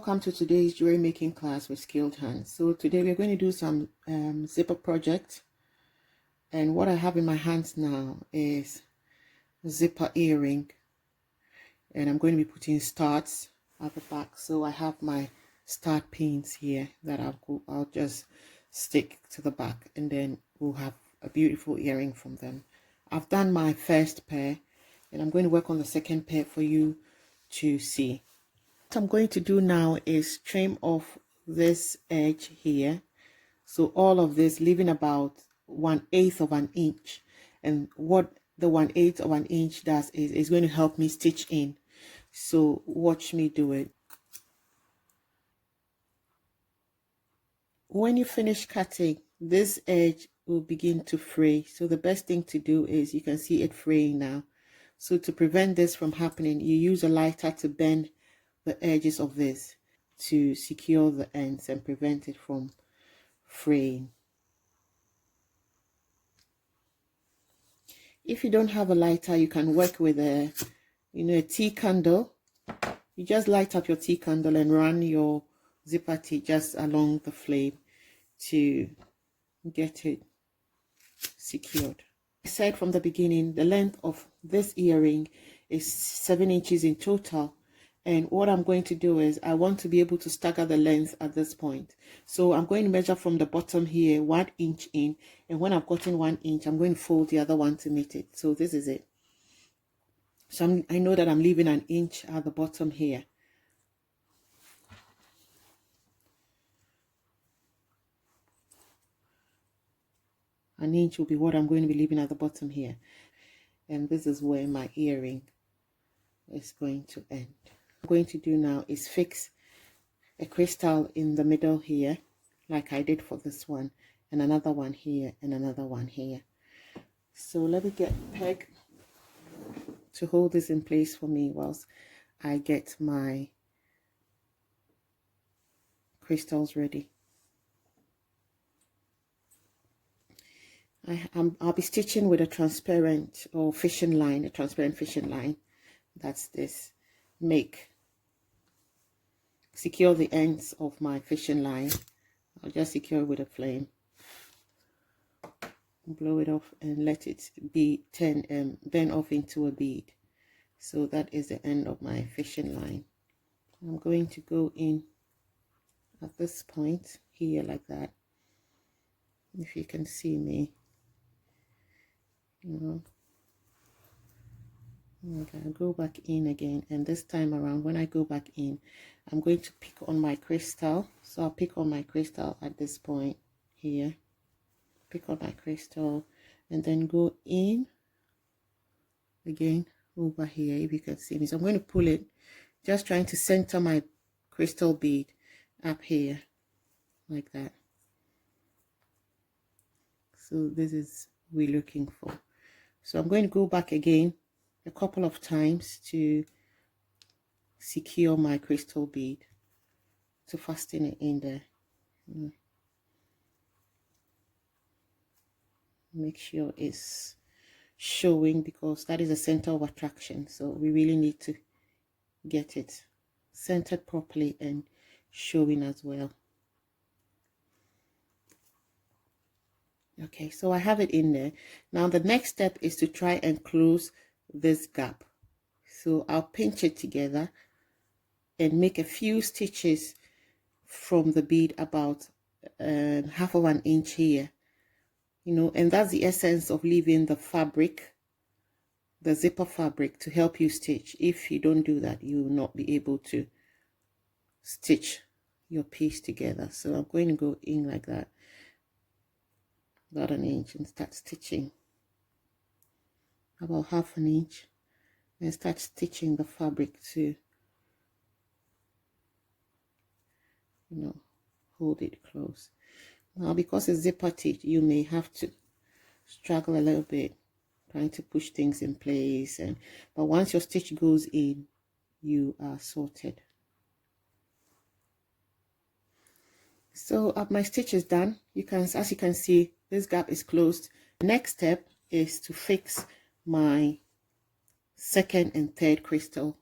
welcome to today's jewelry making class with skilled hands. So today we're going to do some zipper project, and what I have in my hands now is a zipper earring, and I'm going to be putting studs at the back. So I have my stud pins here that I'll just stick to the back, and then we'll have a beautiful earring from them. I've done my first pair and I'm going to work on the second pair for you to see. What I'm going to do now is trim off this edge here, so all of this, leaving about 1/8 of an inch. And what the 1/8 of an inch does is going to help me stitch in. So watch me do it. When you finish cutting, this edge will begin to fray. So the best thing to do is, you can see it fraying now. So to prevent this from happening, you use a lighter to bend the edges of this to secure the ends and prevent it from fraying. If you don't have a lighter, you can work with a tea candle. You just light up your tea candle and run your zipper tea just along the flame to get it secured. I said from the beginning, the length of this earring is 7 inches in total. And what I'm going to do is, I want to be able to stagger the length at this point. So I'm going to measure from the bottom here 1 inch in, and when I've gotten 1 inch, I'm going to fold the other one to meet it. So this is it. So I know that I'm leaving 1 inch at the bottom here. An inch will be what I'm going to be leaving at the bottom here. And this is where my earring is going to end. What I'm going to do now is fix a crystal in the middle here, like I did for this one, and another one here, and another one here. So let me get a peg to hold this in place for me whilst I get my crystals ready. I'll be stitching with a transparent or fishing line, a transparent fishing line. That's this. Secure the ends of my fishing line. I'll just secure it with a flame. Blow it off and let it be bend off into a bead. So that is the end of my fishing line. I'm going to go in at this point here like that. If you can see me. Okay, I'll go back in again, and this time around, when I go back in, I'm going to pick on my crystal. So I'll pick on my crystal at this point here, pick on my crystal, and then go in again over here, if you can see me. So I'm going to pull it, just trying to center my crystal bead up here like that. So this is what we're looking for. So I'm going to go back again a couple of times to secure my crystal bead, to fasten it in there. Make sure it's showing, because that is the center of attraction. So we really need to get it centered properly and showing as well. Okay, so I have it in there. Now the next step is to try and close this gap. So I'll pinch it together and make a few stitches from the bead, about 1/2 of an inch here, and that's the essence of leaving the fabric, the zipper fabric, to help you stitch. If you don't do that, you will not be able to stitch your piece together. So I'm going to go in like that, about 1 inch, and start stitching about 1/2 an inch, and start stitching the fabric to hold it close. Now, because it's zipper stitch, you may have to struggle a little bit trying to push things in place, but once your stitch goes in, you are sorted. So my stitch is done. As you can see, this gap is closed. Next step is to fix my second and third crystal,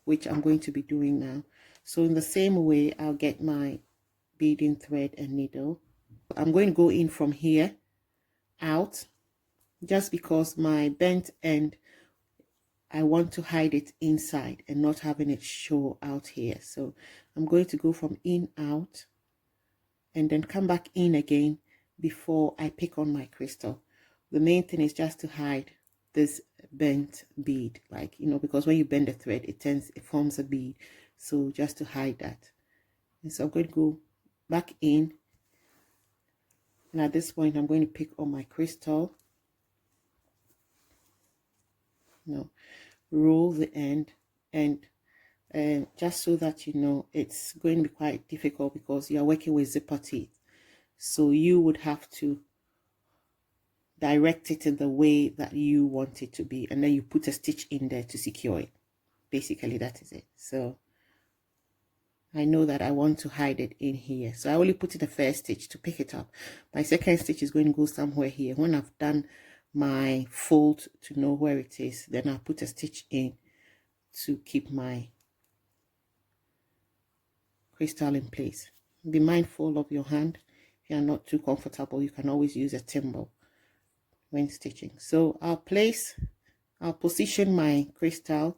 which I'm going to be doing now. So in the same way, I'll get my beading thread and needle. I'm going to go in from here out, just because my bent end, I want to hide it inside and not having it show out here. So I'm going to go from in out and then come back in again before I pick on my crystal. The main thing is just to hide this bent bead, like, you know, because when you bend the thread, it forms a bead. So just to hide that. And so I'm going to go back in, and at this point I'm going to pick on my crystal. No, roll the end, and just so that you know, it's going to be quite difficult because you're working with zipper teeth, so you would have to direct it in the way that you want it to be, and then you put a stitch in there to secure it. Basically, that is it. So I know that I want to hide it in here, so I only put in the first stitch to pick it up. My second stitch is going to go somewhere here. When I've done my fold to know where it is, then I'll put a stitch in to keep my crystal in place. Be mindful of your hand. If you're not too comfortable, you can always use a thimble when stitching. So I'll position my crystal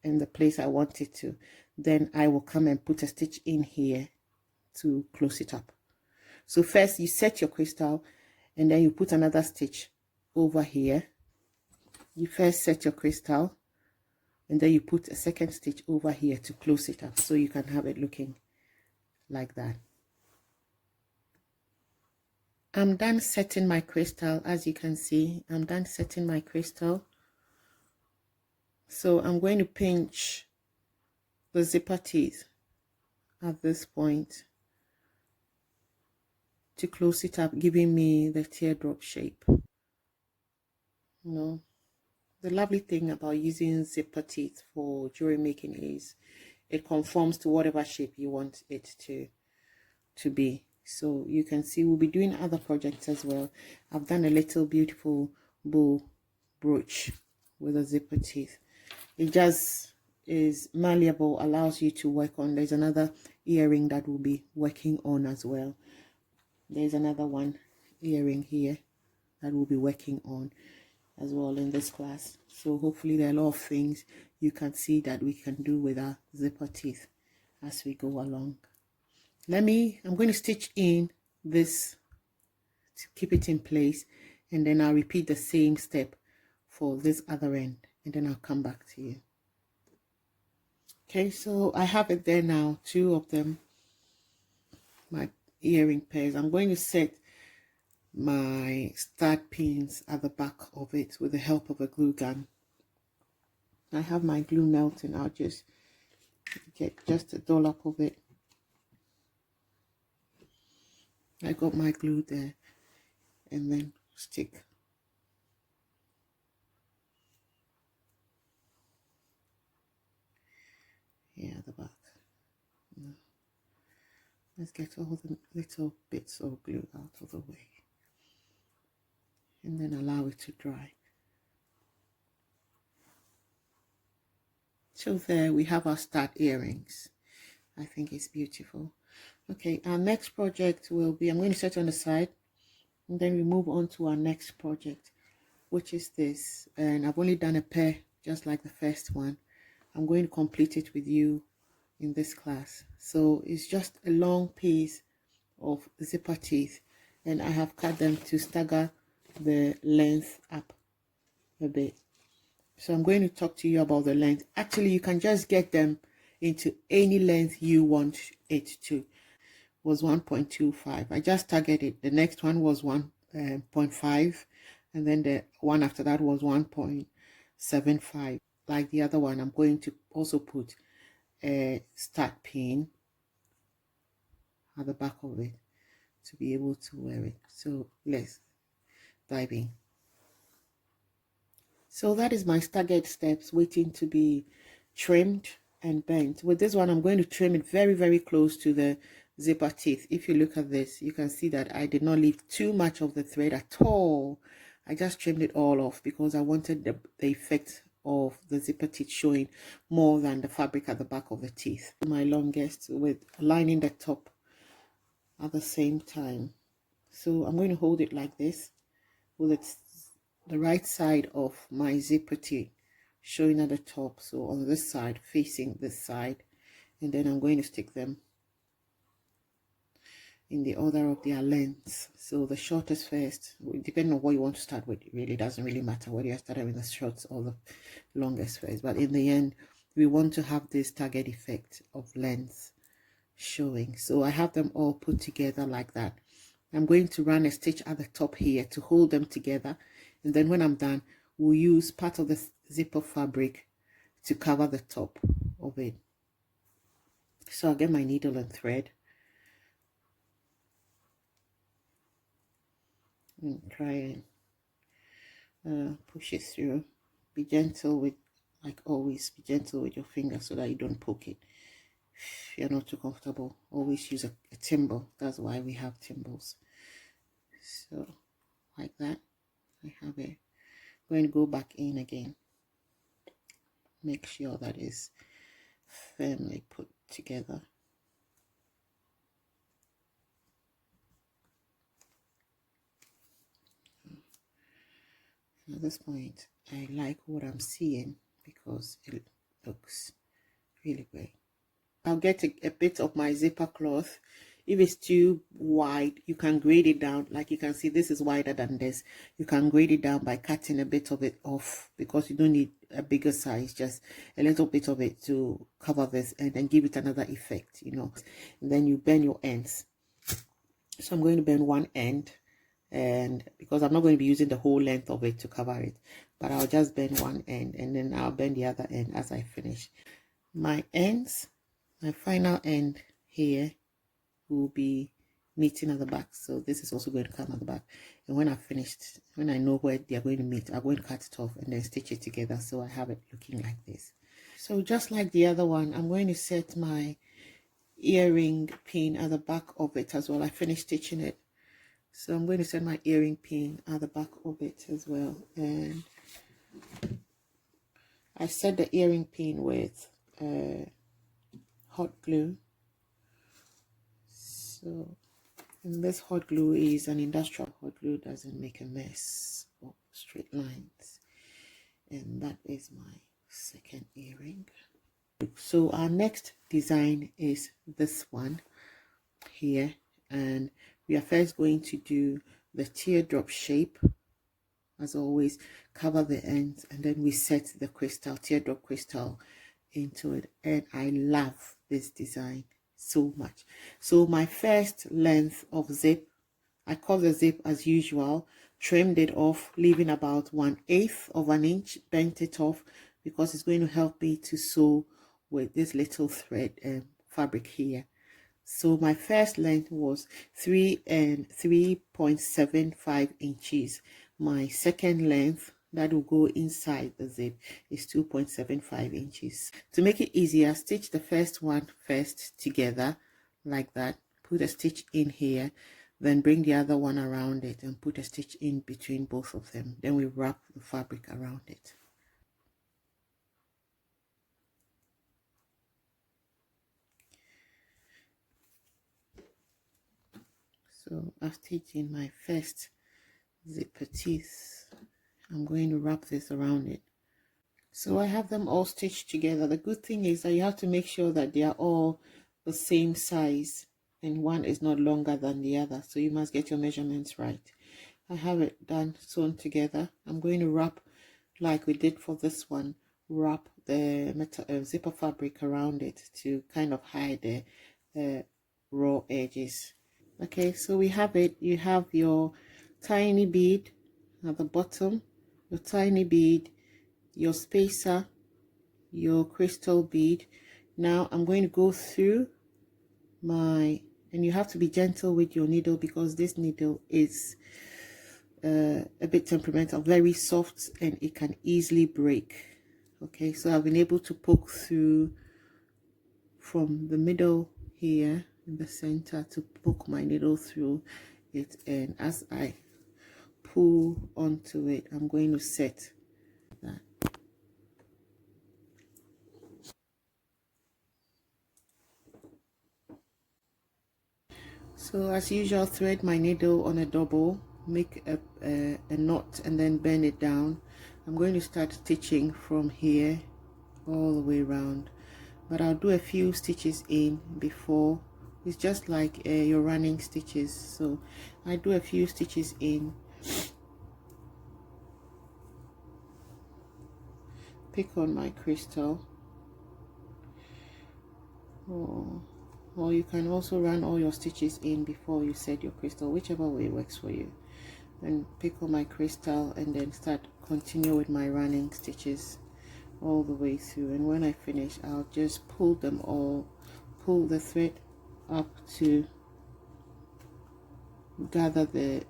in the place I want it to. Then I will come and put a stitch in here to close it up. So first you set your crystal, and then you put another stitch over here. You first set your crystal, and then you put a second stitch over here to close it up, so you can have it looking like that. I'm done setting my crystal. As you can see, I'm done setting my crystal. So I'm going to pinch the zipper teeth at this point to close it up, giving me the teardrop shape. You know, the lovely thing about using zipper teeth for jewelry making is it conforms to whatever shape you want it to be. So you can see we'll be doing other projects as well. I've done a little beautiful bow brooch with a zipper teeth. It just is malleable, allows you to work on. There's another earring that we'll be working on as well. There's another one earring here that we'll be working on as well in this class. So hopefully there are a lot of things you can see that we can do with our zipper teeth as we go along. I'm going to stitch in this to keep it in place, and then I'll repeat the same step for this other end, and then I'll come back to you. Okay, so I have it there now, two of them, my earring pairs. I'm going to set my stud pins at the back of it with the help of a glue gun. I have my glue melting. I'll just get just a dollop of it. I got my glue there, and then stick. Here at the back. Let's get all the little bits of glue out of the way, and then allow it to dry. So there we have our stud earrings. I think it's beautiful. Okay, our next project will be, I'm going to set on the side, and then we move on to our next project, which is this. And I've only done a pair, just like the first one. I'm going to complete it with you in this class. So it's just a long piece of zipper teeth, and I have cut them to stagger the length up a bit. So I'm going to talk to you about the length. Actually, you can just get them into any length you want it to. Was 1.25. I just targeted it. The next one was 1.5, and then the one after that was 1.75. Like the other one, I'm going to also put a stud pin at the back of it to be able to wear it. So let's dive in. So that is my staggered steps waiting to be trimmed and bent. With this one, I'm going to trim it very, very close to the zipper teeth. If you look at this, you can see that I did not leave too much of the thread at all. I just trimmed it all off because I wanted the effect of the zipper teeth showing more than the fabric at the back of the teeth. My longest with lining the top at the same time. So I'm going to hold it like this with the right side of my zipper teeth showing at the top, so on this side facing this side, and then I'm going to stick them in the order of their lengths. So the shortest first, depending on what you want to start with. It really doesn't really matter whether you started with the shorts or the longest first, but in the end we want to have this target effect of length showing. So I have them all put together like that. I'm going to run a stitch at the top here to hold them together, and then when I'm done, we'll use part of the zipper fabric to cover the top of it. So I'll get my needle and thread and try and push it through. Be gentle with, like always, be gentle with your finger so that you don't poke it. If you're not too comfortable, always use a thimble. That's why we have thimbles. So like that, I have it. I'm going to go back in again. Make sure that is firmly put together. At this point, I like what I'm seeing because it looks really great. I'll get a bit of my zipper cloth. If it's too wide, you can grade it down. Like you can see, this is wider than this. You can grade it down by cutting a bit of it off, because you don't need a bigger size, just a little bit of it to cover this and then give it another effect, you know. And then you bend your ends. So I'm going to bend one end, and because I'm not going to be using the whole length of it to cover it, but I'll just bend one end and then I'll bend the other end as I finish. My ends, my final end here will be meeting at the back, so this is also going to come at the back. And when I've finished, when I know where they are going to meet, I'm going to cut it off and then stitch it together, so I have it looking like this. So just like the other one, I'm going to set my earring pin at the back of it as well. I finished stitching it, so I'm going to set my earring pin at the back of it as well. And I set the earring pin with hot glue. So, and this hot glue is an industrial hot glue, doesn't make a mess or straight lines. And that is my second earring. So our next design is this one here, and we are first going to do the teardrop shape. As always, cover the ends, and then we set the crystal, teardrop crystal, into it. And I love this design so much. So my first length of zip, I cut the zip as usual, trimmed it off, leaving about 1/8 of an inch, bent it off because it's going to help me to sew with this little thread fabric here. So my first length was 3.75 inches. My second length, that will go inside the zip, is 2.75 inches. To make it easier, stitch the first one first together like that, put a stitch in here, then bring the other one around it and put a stitch in between both of them. Then we wrap the fabric around it. So I've stitched in my first zipper teeth. I'm going to wrap this around it. So I have them all stitched together. The good thing is that you have to make sure that they are all the same size and one is not longer than the other, so you must get your measurements right. I have it done, sewn together. I'm going to wrap like we did for this one, wrap the zipper fabric around it to kind of hide the raw edges. Okay, so we have it. You have your tiny bead at the bottom, your tiny bead, your spacer, your crystal bead. Now I'm going to go through my, and you have to be gentle with your needle because this needle is a bit temperamental, very soft, and it can easily break. Okay, so I've been able to poke through from the middle here in the center to poke my needle through it, and as I pull onto it, I'm going to set that. So as usual, thread my needle on a double, make a knot and then bend it down. I'm going to start stitching from here all the way around, but I'll do a few stitches in before. It's just like your running stitches, so I do a few stitches in, pick on my crystal, or you can also run all your stitches in before you set your crystal, whichever way works for you. And pick on my crystal and then continue with my running stitches all the way through, and when I finish I'll just pull the thread up to gather the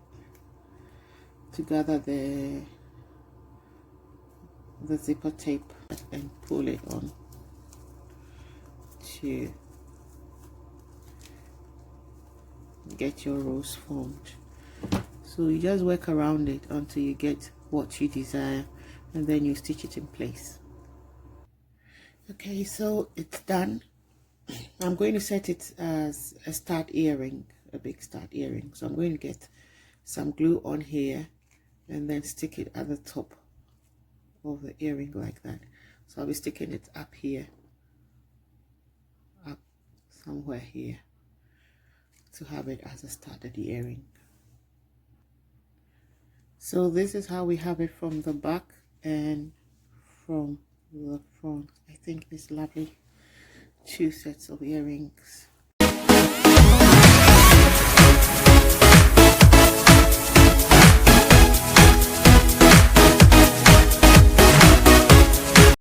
zipper tape and pull it on to get your rows formed. So you just work around it until you get what you desire, and then you stitch it in place. Okay, so it's done. I'm going to set it as a stud earring, a big stud earring. So I'm going to get some glue on here and then stick it at the top of the earring like that. So I'll be sticking it up here, up somewhere here, to have it as a studded earring. So this is how we have it from the back and from the front. I think this lovely 2 sets of earrings.